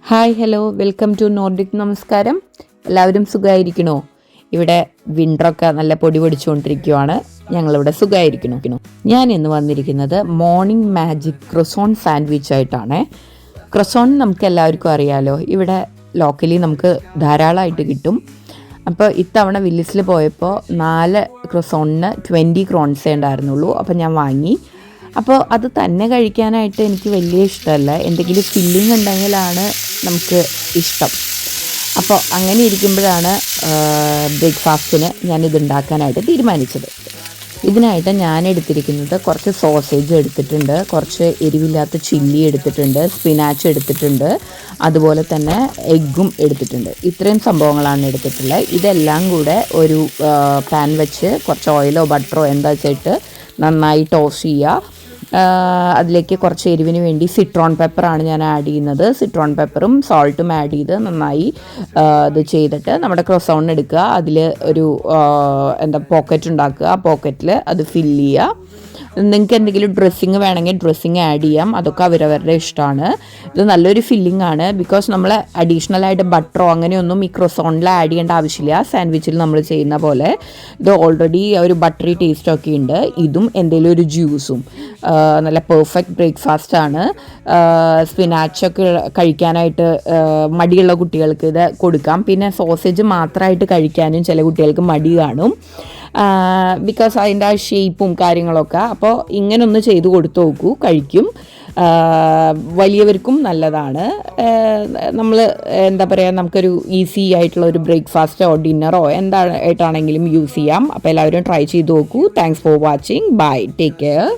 Hi hello welcome to Nordic. നമസ്കാരം. എല്ലാവരും സുഖമായിരിക്കണോ? ഇവിടെ വിൻ്ററൊക്കെ നല്ല പൊടി പൊടിച്ചുകൊണ്ടിരിക്കുവാണ്. ഞങ്ങളിവിടെ സുഖമായിരിക്കണോ. ഞാൻ ഇന്ന് വന്നിരിക്കുന്നത് മോർണിംഗ് മാജിക് ക്രൊസോൺ സാൻഡ്വിച്ച് ആയിട്ടാണ്. ക്രൊസോൺ നമുക്ക് എല്ലാവർക്കും അറിയാമല്ലോ, ഇവിടെ ലോക്കലി നമുക്ക് ധാരാളമായിട്ട് കിട്ടും. അപ്പോൾ ഇത്തവണ വില്ലിസിൽ പോയപ്പോൾ 4 ക്രൊസോണിന് 20 ക്രോൺസേ ഉണ്ടായിരുന്നുള്ളൂ. അപ്പോൾ ഞാൻ വാങ്ങി. അപ്പോൾ അത് തന്നെ കഴിക്കാനായിട്ട് എനിക്ക് വലിയ ഇഷ്ടമല്ല, എന്തെങ്കിലും ഫില്ലിംഗ് ഉണ്ടെങ്കിലാണ് നമുക്ക് ഇഷ്ടം. അപ്പോൾ അങ്ങനെ ഇരിക്കുമ്പോഴാണ് ബ്രേക്ക്ഫാസ്റ്റിന് ഞാനിത് ഉണ്ടാക്കാനായിട്ട് തീരുമാനിച്ചത്. ഇതിനായിട്ട് ഞാൻ എടുത്തിരിക്കുന്നത് കുറച്ച് സോസേജ് എടുത്തിട്ടുണ്ട്, കുറച്ച് എരിവില്ലാത്ത ചില്ലി എടുത്തിട്ടുണ്ട്, സ്പിനാച്ച് എടുത്തിട്ടുണ്ട്, അതുപോലെ തന്നെ എഗ്ഗും എടുത്തിട്ടുണ്ട്. ഇത്രയും സംഭവങ്ങളാണ് എടുത്തിട്ടുള്ളത്. ഇതെല്ലാം കൂടെ ഒരു പാൻ വെച്ച് കുറച്ച് ഓയിലോ ബട്ടറോ എന്താ വെച്ചിട്ട് നന്നായി ടോസ്റ്റ് ചെയ്യുക. അതിലേക്ക് കുറച്ച് എരിവിന് വേണ്ടി സിട്രോൺ പെപ്പറാണ് ഞാൻ ആഡ് ചെയ്യുന്നത്. സിട്രോൺ പെപ്പറും സോൾട്ടും ആഡ് ചെയ്ത് നന്നായി ഇത് ചെയ്തിട്ട് നമ്മുടെ ക്രോസോൺ എടുക്കുക. അതിൽ ഒരു പോക്കറ്റ് ഉണ്ടാക്കുക. ആ പോക്കറ്റിൽ അത് ഫില്ല് ചെയ്യുക. നിങ്ങൾക്ക് എന്തെങ്കിലും ഡ്രസ്സിങ് വേണമെങ്കിൽ ഡ്രസ്സിങ് ആഡ് ചെയ്യാം, അതൊക്കെ അവരവരുടെ ഇഷ്ടമാണ്. ഇത് നല്ലൊരു ഫില്ലിംഗ് ആണ്, ബിക്കോസ് നമ്മൾ അഡീഷണലായിട്ട് ബട്ടറോ അങ്ങനെയൊന്നും ഈ ക്രോസോണിൽ ആഡ് ചെയ്യേണ്ട ആവശ്യമില്ല. സാൻഡ്വിച്ചിൽ നമ്മൾ ചെയ്യുന്ന പോലെ ഇത് ഓൾറെഡി ഒരു ബട്ടറി ടേസ്റ്റൊക്കെ ഉണ്ട്. ഇതും എന്തെങ്കിലും ഒരു ജ്യൂസും നല്ല പെർഫെക്റ്റ് ബ്രേക്ക്ഫാസ്റ്റാണ്. സ്പിനാച്ചൊക്കെ കഴിക്കാനായിട്ട് മടിയുള്ള കുട്ടികൾക്ക് ഇത് കൊടുക്കാം. പിന്നെ സോസേജ് മാത്രമായിട്ട് കഴിക്കാനും ചില കുട്ടികൾക്ക് മടി കാണും, ബിക്കോസ് അതിൻ്റെ ആ ഷേപ്പും കാര്യങ്ങളൊക്കെ. അപ്പോൾ ഇങ്ങനൊന്ന് ചെയ്ത് കൊടുത്തു നോക്കൂ, കഴിക്കും. വലിയവർക്കും നല്ലതാണ്. നമ്മൾ എന്താ പറയുക, നമുക്കൊരു ഈസി ആയിട്ടുള്ള ഒരു ബ്രേക്ക്ഫാസ്റ്റോ ഡിന്നറോ എന്തായിട്ടാണെങ്കിലും യൂസ് ചെയ്യാം. അപ്പോൾ എല്ലാവരും ട്രൈ ചെയ്ത് നോക്കൂ. Thanks for watching. Bye, take care.